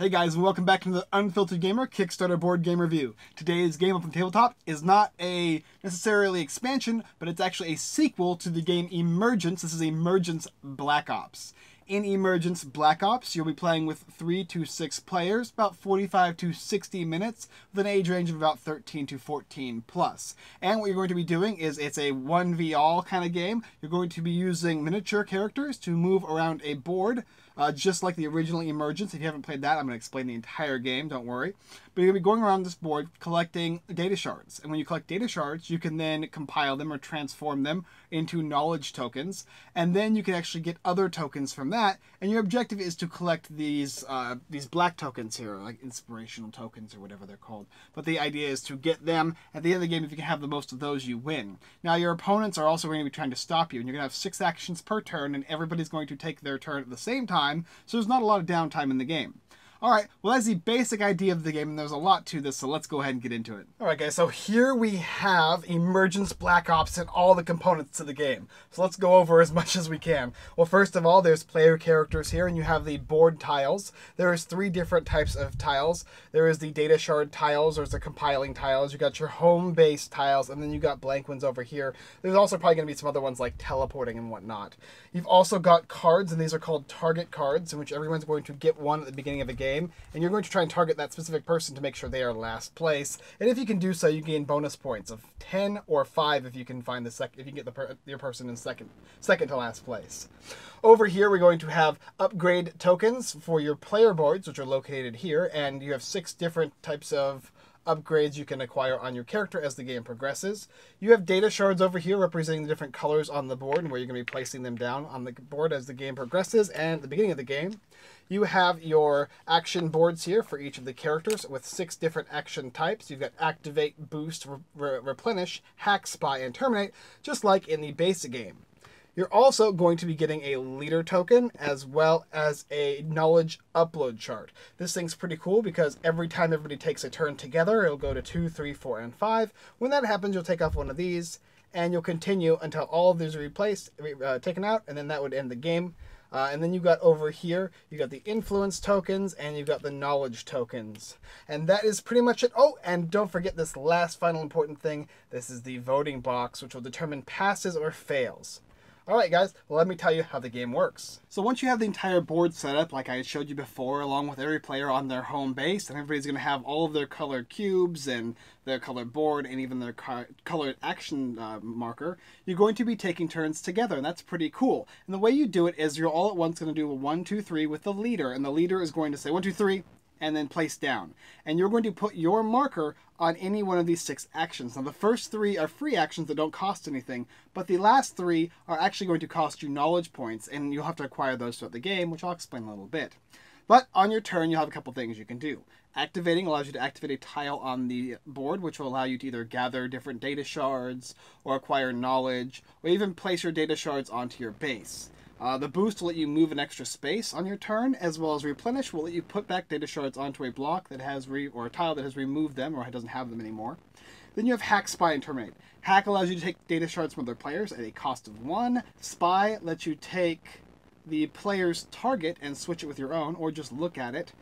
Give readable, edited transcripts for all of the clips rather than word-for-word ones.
Hey guys, and welcome back to the Unfiltered Gamer Kickstarter board game review. Today's game up on the tabletop is not a necessarily expansion, but it's actually a sequel to the game Emergence. This is Emergence Black Ops. In Emergence Black Ops, you'll be playing with 3 to 6 players, about 45 to 60 minutes, with an age range of about 13 to 14 plus. And what you're going to be doing is it's a 1v all kind of game. You're going to be using miniature characters to move around a board, just like the original Emergence. If you haven't played that, I'm going to explain the entire game, don't worry. But you're going to be going around this board collecting data shards. And when you collect data shards, you can then compile them or transform them into knowledge tokens. And then you can actually get other tokens from that. And your objective is to collect these black tokens here, like inspirational tokens or whatever they're called. But the idea is to get them. At the end of the game, if you can have the most of those, you win. Now, your opponents are also going to be trying to stop you. And you're going to have 6 actions per turn, and everybody's going to take their turn at the same time. So there's not a lot of downtime in the game. Alright, well that's the basic idea of the game, and there's a lot to this, so let's go ahead and get into it. Alright guys, so here we have Emergence Black Ops and all the components to the game. So let's go over as much as we can. Well, first of all, there's player characters here, and you have the board tiles. There's 3 different types of tiles. There is the data shard tiles, there's the compiling tiles, you got your home base tiles, and then you got blank ones over here. There's also probably going to be some other ones like teleporting and whatnot. You've also got cards, and these are called target cards, in which everyone's going to get one at the beginning of a game. And you're going to try and target that specific person to make sure they are last place. And if you can do so, you gain bonus points of 10 or 5 if you can find if you can get your person in second to last place. Over here, we're going to have upgrade tokens for your player boards, which are located here, and you have 6 different types of upgrades you can acquire on your character as the game progresses. You have data shards over here representing the different colors on the board and where you're going to be placing them down on the board as the game progresses. And at the beginning of the game, you have your action boards here for each of the characters with 6 different action types. You've got Activate, Boost, Replenish, Hack, Spy, and Terminate, just like in the basic game. You're also going to be getting a leader token as well as a knowledge upload chart. This thing's pretty cool because every time everybody takes a turn together, it'll go to 2, 3, 4, and 5. When that happens, you'll take off one of these, and you'll continue until all of these are taken out, and then that would end the game. And then you got over here, you got the influence tokens, and you got the knowledge tokens. And that is pretty much it. Oh, and don't forget this last final important thing. This is the voting box, which will determine passes or fails. Alright guys, well, let me tell you how the game works. So once you have the entire board set up, like I showed you before, along with every player on their home base, and everybody's going to have all of their colored cubes and their colored board and even their colored action marker, you're going to be taking turns together, and that's pretty cool. And the way you do it is you're all at once going to do a 1, 2, 3 with the leader, and the leader is going to say 1, 2, 3, and then place down. And you're going to put your marker on any one of these 6 actions. Now the first 3 are free actions that don't cost anything, but the last 3 are actually going to cost you knowledge points, and you'll have to acquire those throughout the game, which I'll explain in a little bit. But on your turn, you'll have a couple things you can do. Activating allows you to activate a tile on the board, which will allow you to either gather different data shards, or acquire knowledge, or even place your data shards onto your base. The boost will let you move an extra space on your turn, as well as replenish will let you put back data shards onto a block that has or a tile that has removed them or doesn't have them anymore. Then you have Hack, Spy, and Terminate. Hack allows you to take data shards from other players at a cost of 1. Spy lets you take the player's target and switch it with your own, or just look at it,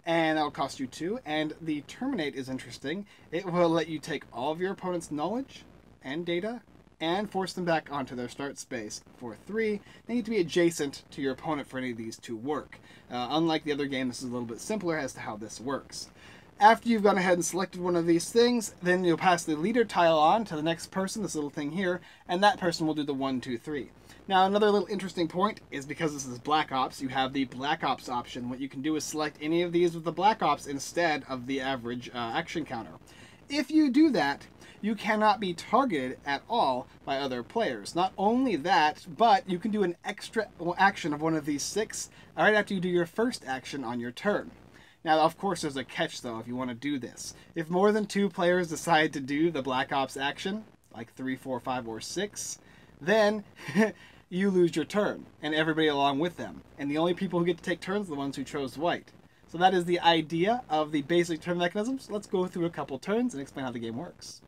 and that'll cost you 2. And the Terminate is interesting. It will let you take all of your opponent's knowledge and data and force them back onto their start space for 3. They need to be adjacent to your opponent for any of these to work. Unlike the other game, this is a little bit simpler as to how this works. After you've gone ahead and selected one of these things, then you'll pass the leader tile on to the next person, this little thing here, and that person will do the 1, 2, 3. Now, another little interesting point is because this is Black Ops, you have the Black Ops option. What you can do is select any of these with the Black Ops instead of the average action counter. If you do that, you cannot be targeted at all by other players. Not only that, but you can do an extra action of one of these 6 right after you do your first action on your turn. Now, of course, there's a catch, though, if you want to do this. If more than 2 players decide to do the Black Ops action, like 3, 4, 5, or 6, then you lose your turn, and everybody along with them. And the only people who get to take turns are the ones who chose white. So that is the idea of the basic turn mechanisms. Let's go through a couple turns and explain how the game works.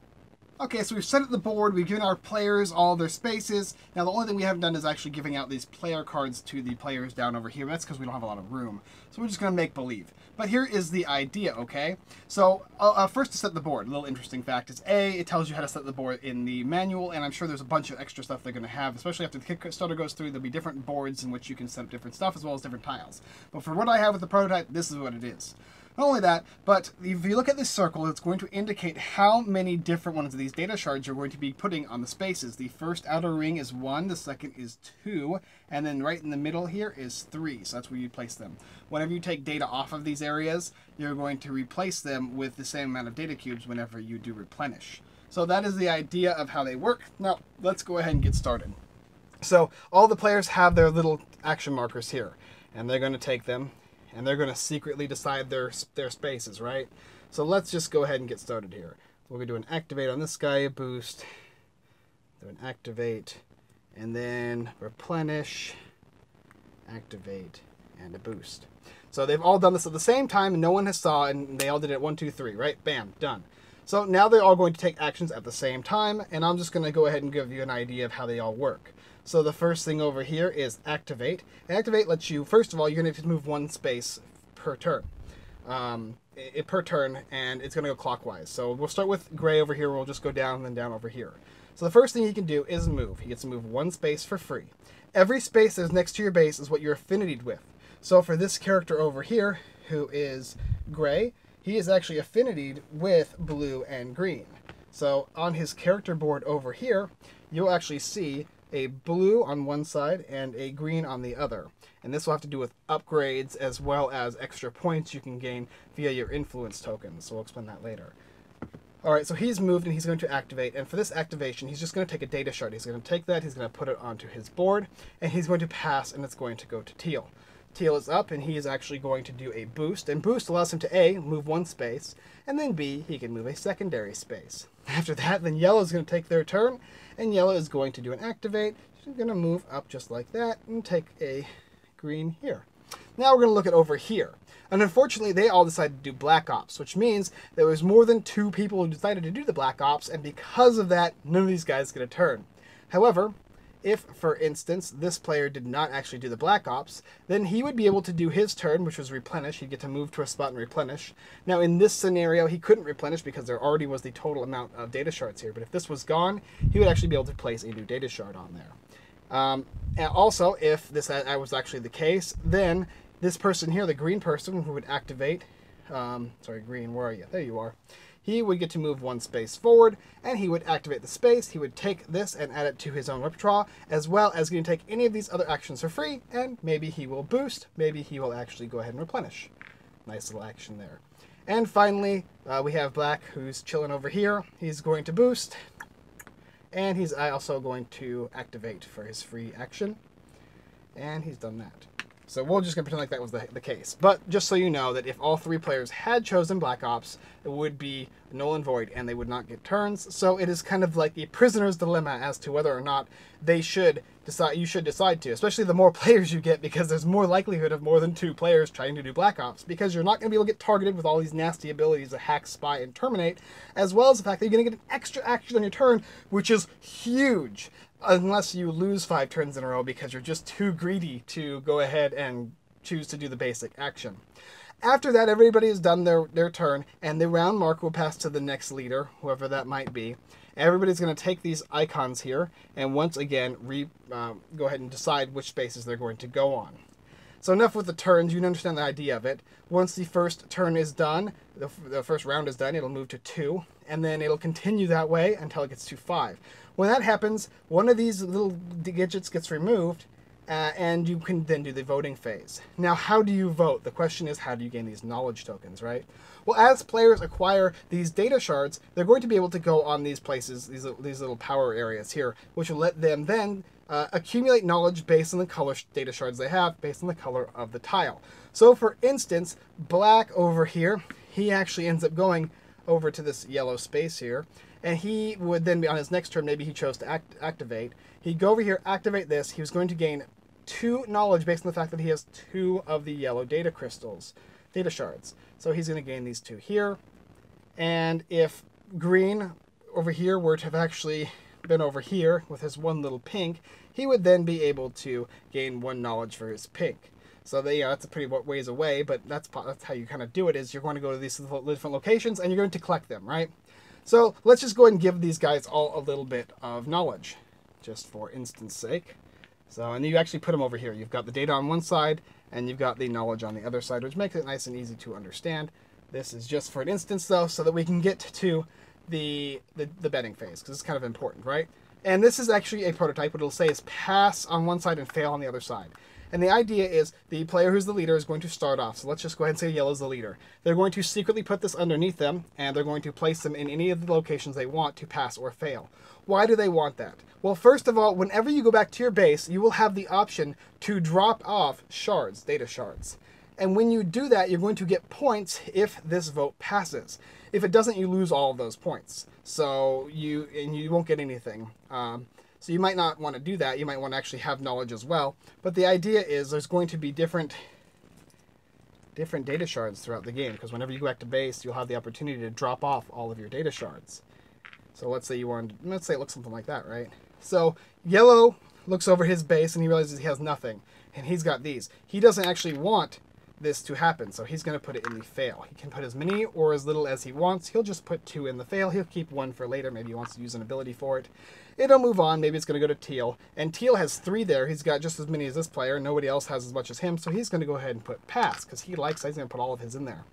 Okay, so we've set up the board, we've given our players all their spaces. Now the only thing we haven't done is actually giving out these player cards to the players down over here. That's because we don't have a lot of room. So we're just going to make believe. But here is the idea, okay? So first to set the board, a little interesting fact is it tells you how to set the board in the manual, and I'm sure there's a bunch of extra stuff they're going to have, especially after the Kickstarter goes through. There'll be different boards in which you can set up different stuff as well as different tiles. But for what I have with the prototype, this is what it is. Not only that, but if you look at this circle, it's going to indicate how many different ones of these data shards you're going to be putting on the spaces. The first outer ring is 1, the second is 2, and then right in the middle here is 3. So that's where you place them. Whenever you take data off of these areas, you're going to replace them with the same amount of data cubes whenever you do replenish. So that is the idea of how they work. Now, let's go ahead and get started. So all the players have their little action markers here, and they're going to take them and they're going to secretly decide their spaces, right? So let's just go ahead and get started here. We're going to do an activate on this guy, a boost, do an activate, and then replenish, activate, and a boost. So they've all done this at the same time, and no one has saw, and they all did it 1, 2, 3, right? Bam, done. So now they're all going to take actions at the same time, and I'm just going to go ahead and give you an idea of how they all work. So the first thing over here is activate. And activate lets you, first of all, you're going to move 1 space per turn. And it's going to go clockwise. So we'll start with gray over here. We'll just go down and then down over here. So the first thing he can do is move. He gets to move 1 space for free. Every space that's next to your base is what you're affinitied with. So for this character over here, who is gray, he is actually affinitied with blue and green. So on his character board over here, you'll actually see a blue on one side and a green on the other. And this will have to do with upgrades as well as extra points you can gain via your influence tokens. So we'll explain that later. Alright, so he's moved and he's going to activate. And for this activation, he's just going to take a data shard. He's going to take that, he's going to put it onto his board, and he's going to pass, and it's going to go to Teal. Teal is up, and he is actually going to do a boost. And boost allows him to A, move 1 space, and then B, he can move a secondary space. After that, then yellow is going to take their turn, and yellow is going to do an activate. She's going to move up just like that and take a green here. Now we're going to look at over here. And unfortunately, they all decided to do Black Ops, which means there was more than 2 people who decided to do the Black Ops, and because of that, none of these guys get a turn. However, if, for instance, this player did not actually do the Black Ops, then he would be able to do his turn, which was replenish. He'd get to move to a spot and replenish. Now, in this scenario, he couldn't replenish because there already was the total amount of data shards here. But if this was gone, he would actually be able to place a new data shard on there. And also, if this was actually the case, then this person here, the green person who would activate, sorry, green, where are you? There you are. He would get to move 1 space forward, and he would activate the space. He would take this and add it to his own repertoire, as well as going to take any of these other actions for free, and maybe he will boost, maybe he will actually go ahead and replenish. Nice little action there. And finally, we have black, who's chilling over here. He's going to boost, and he's also going to activate for his free action, and he's done that. So we're just going to pretend like that was the case. But just so you know that if all 3 players had chosen Black Ops, it would be null and void and they would not get turns. So it is kind of like a prisoner's dilemma as to whether or not you should decide to, especially the more players you get, because there's more likelihood of more than 2 players trying to do Black Ops, because you're not going to be able to get targeted with all these nasty abilities to hack, spy, and terminate, as well as the fact that you're going to get an extra action on your turn, which is huge. Unless you lose 5 turns in a row because you're just too greedy to go ahead and choose to do the basic action. After that, everybody has done their turn, and the round mark will pass to the next leader, whoever that might be. Everybody's going to take these icons here, and once again, go ahead and decide which spaces they're going to go on. So enough with the turns, you can understand the idea of it. Once the first turn is done, the first round is done, it'll move to 2, and then it'll continue that way until it gets to 5. When that happens, one of these little digits gets removed, and you can then do the voting phase. Now, how do you vote? The question is, how do you gain these knowledge tokens, right? Well, as players acquire these data shards, they're going to be able to go on these places, these little power areas here, which will let them then accumulate knowledge based on the color data shards they have, based on the color of the tile. So, for instance, black over here, he actually ends up going over to this yellow space here, and he would then be on his next turn, maybe he chose to activate. He'd go over here, activate this. He was going to gain 2 knowledge based on the fact that he has 2 of the yellow data shards. So he's going to gain these 2 here. And if green over here were to have actually been over here with his one little pink, he would then be able to gain 1 knowledge for his pink. So yeah, that's a pretty ways away, but that's how you kind of do it, is you're going to go to these different locations and you're going to collect them, right? So let's just go ahead and give these guys all a little bit of knowledge, just for instance sake. So, and you actually put them over here. You've got the data on one side and you've got the knowledge on the other side, which makes it nice and easy to understand. This is just for an instance though, so that we can get to the betting phase, because it's kind of important, right? And this is actually a prototype. What it'll say is pass on one side and fail on the other side. And the idea is the player who's the leader is going to start off. So let's just go ahead and say yellow's the leader. They're going to secretly put this underneath them, and they're going to place them in any of the locations they want to pass or fail. Why do they want that? Well, first of all, whenever you go back to your base, you will have the option to drop off shards, data shards. And when you do that, you're going to get points if this vote passes. If it doesn't, you lose all of those points. So you won't get anything. So you might not want to do that. You might want to actually have knowledge as well. But the idea is there's going to be different data shards throughout the game, because whenever you go back to base, you'll have the opportunity to drop off all of your data shards. So let's say let's say it looks something like that, right? So yellow looks over his base and he realizes he has nothing, and he's got these. He doesn't actually want this to happen, so he's going to put it in the fail. He can put as many or as little as he wants. He'll just put 2 in the fail. He'll keep 1 for later. Maybe he wants to use an ability for it. It'll move on. Maybe it's going to go to teal, and teal has 3 there. He's got just as many as this player. Nobody else has as much as him, so he's going to go ahead and put pass, because he's going to put all of his in there.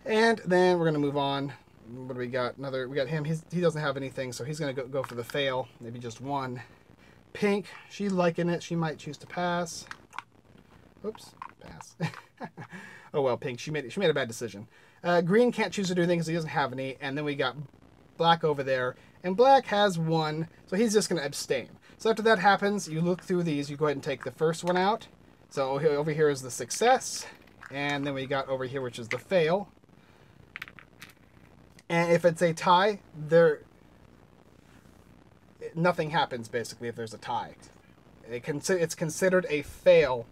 And then we're going to move on. What do we got? We got him. He doesn't have anything, so he's going to go for the fail. Maybe just 1. Pink, she's liking it. She might choose to pass. Oops, pass. Oh well, pink. She made a bad decision. Green can't choose to do anything because he doesn't have any. And then we got black over there, and black has 1, so he's just going to abstain. So after that happens, you look through these. You go ahead and take the first one out. So over here is the success, and then we got over here, which is the fail. And if it's a tie, nothing happens basically if there's a tie. It's considered a fail.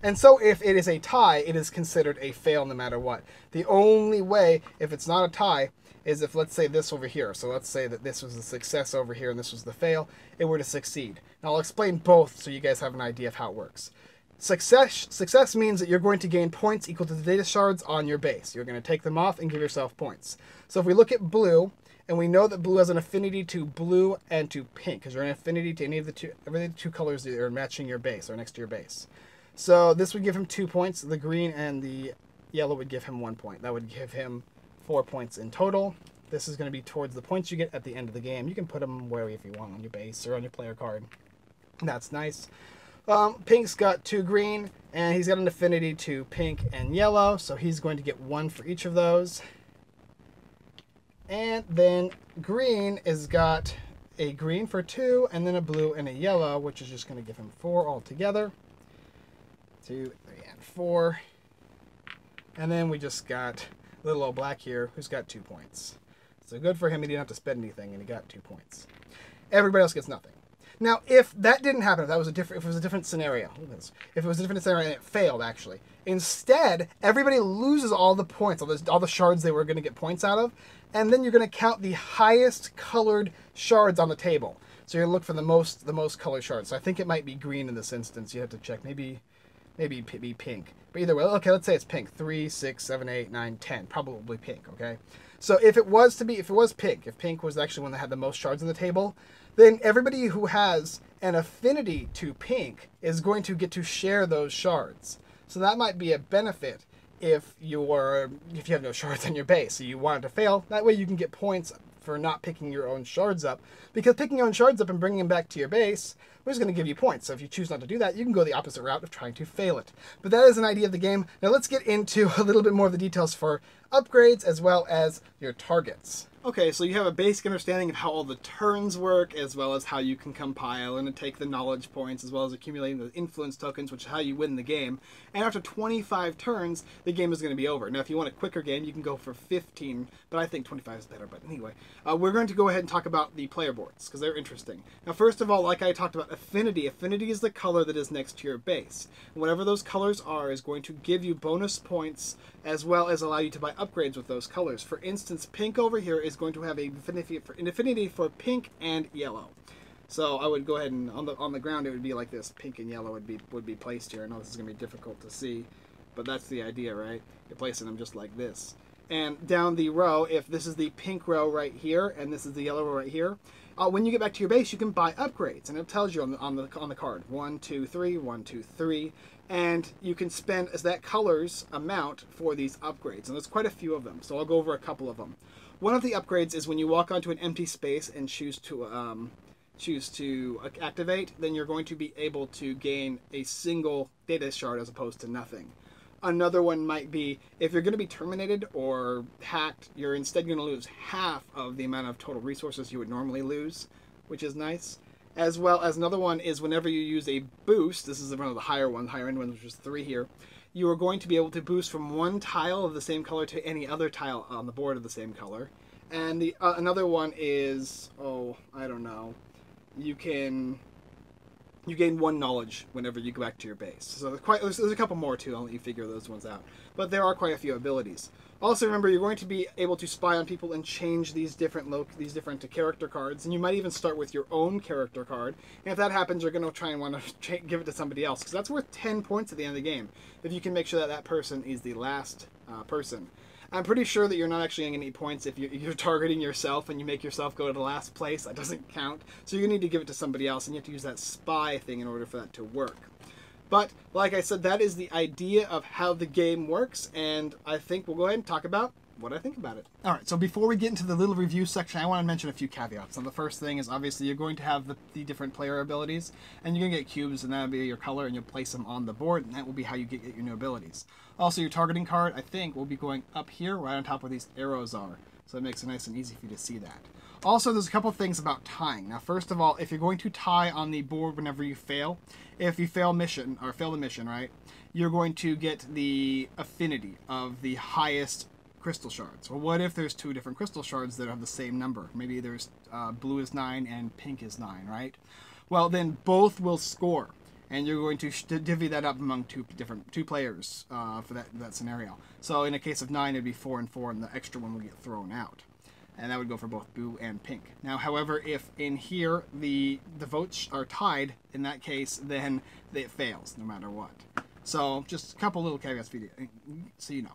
And so if it is a tie, it is considered a fail no matter what. The only way, if it's not a tie, is if, let's say, this over here. So let's say that this was the success over here and this was the fail. It were to succeed. Now I'll explain both so you guys have an idea of how it works. Success means that you're going to gain points equal to the data shards on your base. You're going to take them off and give yourself points. So if we look at blue, and we know that blue has an affinity to blue and to pink, because you're an affinity to any of the two colors that are matching your base or next to your base. So this would give him 2 points. The green and the yellow would give him 1 point. That would give him 4 points in total. This is going to be towards the points you get at the end of the game. You can put them wherever if you want, on your base or on your player card. That's nice. Pink's got 2 green, and he's got an affinity to pink and yellow, so he's going to get 1 for each of those. And then green has got a green for 2, and then a blue and a yellow, which is just going to give him 4 altogether. 2, 3, and 4. And then we just got little old black here, who's got 2 points. So good for him, he didn't have to spend anything, and he got 2 points. Everybody else gets nothing. Now, if that didn't happen, if it was a different scenario, if it was a different scenario and it failed, actually, instead, everybody loses all the points, all the shards they were going to get points out of, and then you're going to count the highest colored shards on the table. So you're going to look for the most colored shards. So I think it might be green in this instance. You have to check. Maybe be pink. But either way, okay, let's say it's pink. 3, 6, 7, 8, 9, 10. Probably pink, okay? So if it was pink, if pink was actually one that had the most shards on the table, then everybody who has an affinity to pink is going to get to share those shards. So that might be a benefit if you have no shards on your base. So you want it to fail. That way you can get points for not picking your own shards up. Because picking your own shards up and bringing them back to your base was going to give you points. So if you choose not to do that, you can go the opposite route of trying to fail it. But that is an idea of the game. Now let's get into a little bit more of the details for upgrades as well as your targets. Okay, so you have a basic understanding of how all the turns work, as well as how you can compile and take the knowledge points, as well as accumulating the influence tokens, which is how you win the game. And after 25 turns, the game is going to be over. Now, if you want a quicker game, you can go for 15, but I think 25 is better. But anyway, we're going to go ahead and talk about the player boards, because they're interesting. Now, first of all, like I talked about affinity, affinity is the color that is next to your base. And whatever those colors are is going to give you bonus points, as well as allow you to buy upgrades with those colors. For instance, pink over here is is going to have an infinity for pink and yellow. So I would go ahead and on the ground it would be like this. Pink and yellow would be placed here. I know this is going to be difficult to see, but that's the idea, right? You're placing them just like this. And down the row, if this is the pink row right here and this is the yellow row right here, when you get back to your base, you can buy upgrades, and it tells you on the card 1, 2, 3, 1, 2, 3, and you can spend as that color's amount for these upgrades, and there's quite a few of them. So I'll go over a couple of them. One of the upgrades is when you walk onto an empty space and choose to activate, then you're going to be able to gain a single data shard as opposed to nothing. Another one might be if you're going to be terminated or hacked, you're instead going to lose half of the amount of total resources you would normally lose, which is nice. As well as another one is whenever you use a boost, this is one of the higher end ones, which is 3 here, you are going to be able to boost from one tile of the same color to any other tile on the board of the same color. And the another one is, I don't know, you gain 1 knowledge whenever you go back to your base. So there's a couple more too. I'll let you figure those ones out. But there are quite a few abilities. Also remember, you're going to be able to spy on people and change these different character cards, and you might even start with your own character card. And if that happens, you're going to try and want to give it to somebody else, because that's worth 10 points at the end of the game if you can make sure that that person is the last person. I'm pretty sure that you're not actually going to get any points if you're targeting yourself and you make yourself go to the last place. That doesn't count. So you're going to need to give it to somebody else, and you have to use that spy thing in order for that to work. But, like I said, that is the idea of how the game works, and I think we'll go ahead and talk about what I think about it. Alright, so before we get into the little review section, I want to mention a few caveats. And the first thing is, obviously, you're going to have the different player abilities, and you're going to get cubes, and that'll be your color, and you'll place them on the board, and that will be how you get your new abilities. Also, your targeting card, I think, will be going up here, right on top where these arrows are. So it makes it nice and easy for you to see that. Also, there's a couple things about tying. Now, first of all, if you're going to tie on the board whenever you fail, if you fail the mission, right, you're going to get the affinity of the highest crystal shards. Well, what if there's 2 different crystal shards that have the same number? Maybe there's blue is 9 and pink is 9, right? Well, then both will score, and you're going to divvy that up among two players for that scenario. So in a case of 9, it'd be 4 and 4, and the extra one will get thrown out. And that would go for both blue and pink. Now, however, if in here the votes are tied, in that case, then it fails no matter what. So just a couple little caveats for you, so you know.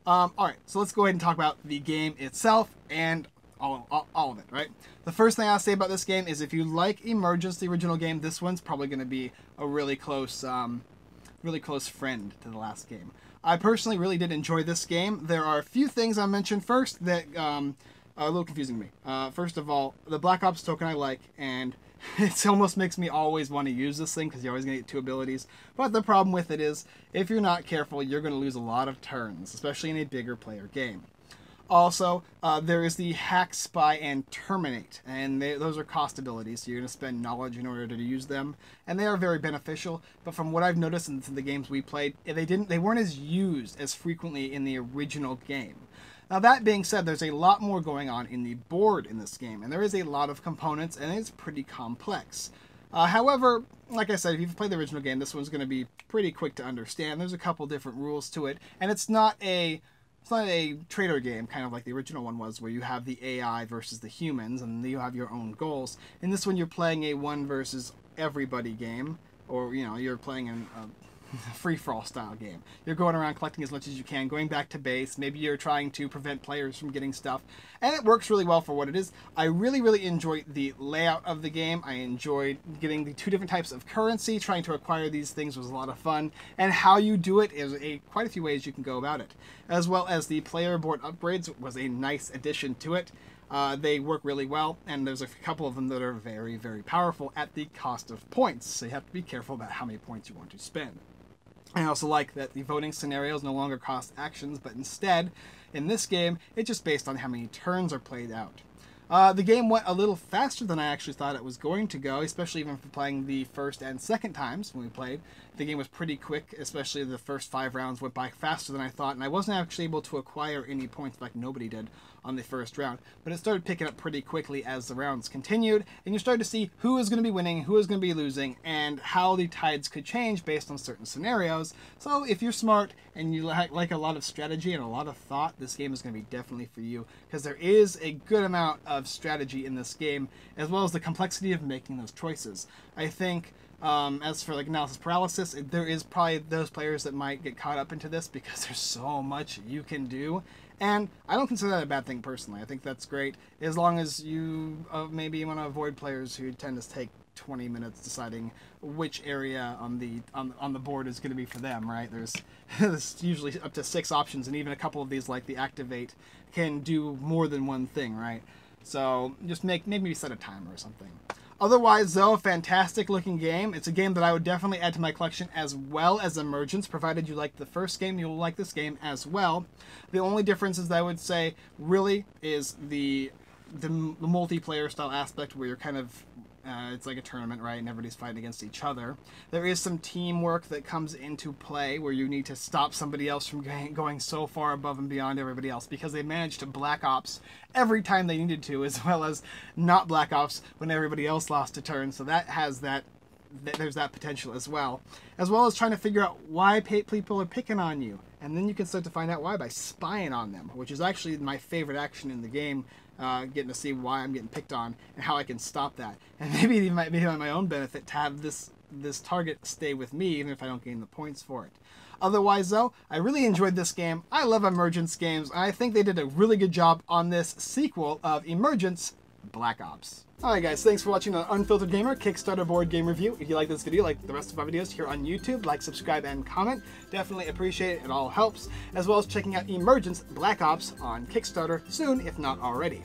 Alright, so let's go ahead and talk about the game itself and all of it, right? The first thing I'll say about this game is if you like Emergence, the original game, this one's probably going to be a really close friend to the last game. I personally really did enjoy this game. There are a few things I'll mention first that are a little confusing to me. First of all, the Black Ops token I like, and it almost makes me always want to use this thing because you're always going to get 2 abilities. But the problem with it is, if you're not careful, you're going to lose a lot of turns, especially in a bigger player game. Also, there is the Hack, Spy, and Terminate, and those are cost abilities, so you're going to spend knowledge in order to use them, and they are very beneficial, but from what I've noticed in the games we played, they weren't as used as frequently in the original game. Now, that being said, there's a lot more going on in the board in this game, and there is a lot of components, and it's pretty complex. However, like I said, if you've played the original game, this one's going to be pretty quick to understand. There's a couple different rules to it, and it's not a trader game, kind of like the original one was, where you have the AI versus the humans, and you have your own goals. In this one, you're playing a one versus everybody game, or, you know, you're playing a free-for-all style game. You're going around collecting as much as you can, going back to base. Maybe you're trying to prevent players from getting stuff, and it works really well for what it is. I really enjoyed the layout of the game. I enjoyed getting the 2 different types of currency. Trying to acquire these things was a lot of fun, and how you do it is quite a few ways you can go about it. As well as the player board upgrades was a nice addition to it. They work really well, and there's a couple of them that are very powerful at the cost of points, so you have to be careful about how many points you want to spend. I also like that the voting scenarios no longer cost actions, but instead, in this game, it's just based on how many turns are played out. The game went a little faster than I actually thought it was going to go, especially even for playing the first and second times when we played. The game was pretty quick, especially the first 5 rounds went by faster than I thought, and I wasn't actually able to acquire any points like nobody did on the first round. But it started picking up pretty quickly as the rounds continued, and you started to see who is going to be winning, who is going to be losing, and how the tides could change based on certain scenarios. So if you're smart and you like a lot of strategy and a lot of thought, this game is going to be definitely for you, because there is a good amount of strategy in this game, as well as the complexity of making those choices. I think as for like analysis paralysis, there is probably those players that might get caught up into this because there's so much you can do, and I don't consider that a bad thing personally. I think that's great as long as you maybe want to avoid players who tend to take 20 minutes deciding which area on the board is going to be for them, right? There's usually up to 6 options, and even a couple of these like the activate can do more than one thing, right? So just maybe set a timer or something. Otherwise, though, fantastic looking game. It's a game that I would definitely add to my collection, as well as Emergence. Provided you like the first game, you'll like this game as well. The only differences that I would say really is the multiplayer style aspect, where you're kind of it's like a tournament, right, and everybody's fighting against each other. There is some teamwork that comes into play where you need to stop somebody else from going so far above and beyond everybody else, because they managed to Black Ops every time they needed to, as well as not Black Ops when everybody else lost a turn. So that has there's that potential as well as trying to figure out why people are picking on you, and then you can start to find out why by spying on them, which is actually my favorite action in the game. Getting to see why I'm getting picked on and how I can stop that, and maybe it might be on my own benefit to have this target stay with me even if I don't gain the points for it. Otherwise, though, I really enjoyed this game. I love Emergence games, and I think they did a really good job on this sequel of Emergence, Black Ops. Alright guys, thanks for watching the Unfiltered Gamer Kickstarter board game review. If you like this video, like the rest of our videos here on YouTube, like, subscribe, and comment. Definitely appreciate it. It all helps. As well as checking out Emergence Black Ops on Kickstarter soon, if not already.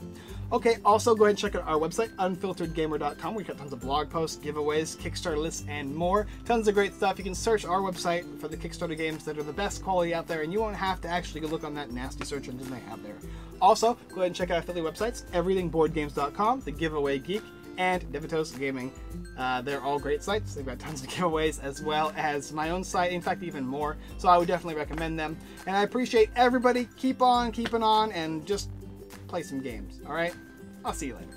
Okay, also go ahead and check out our website, unfilteredgamer.com. We've got tons of blog posts, giveaways, Kickstarter lists, and more. Tons of great stuff. You can search our website for the Kickstarter games that are the best quality out there, and you won't have to actually go look on that nasty search engine they have there. Also, go ahead and check out our affiliate websites, everythingboardgames.com, The Giveaway Geek, and Divitos Gaming. They're all great sites. They've got tons of giveaways, as well as my own site, in fact even more, so I would definitely recommend them. And I appreciate everybody. Keep on keeping on and just play some games. Alright, I'll see you later.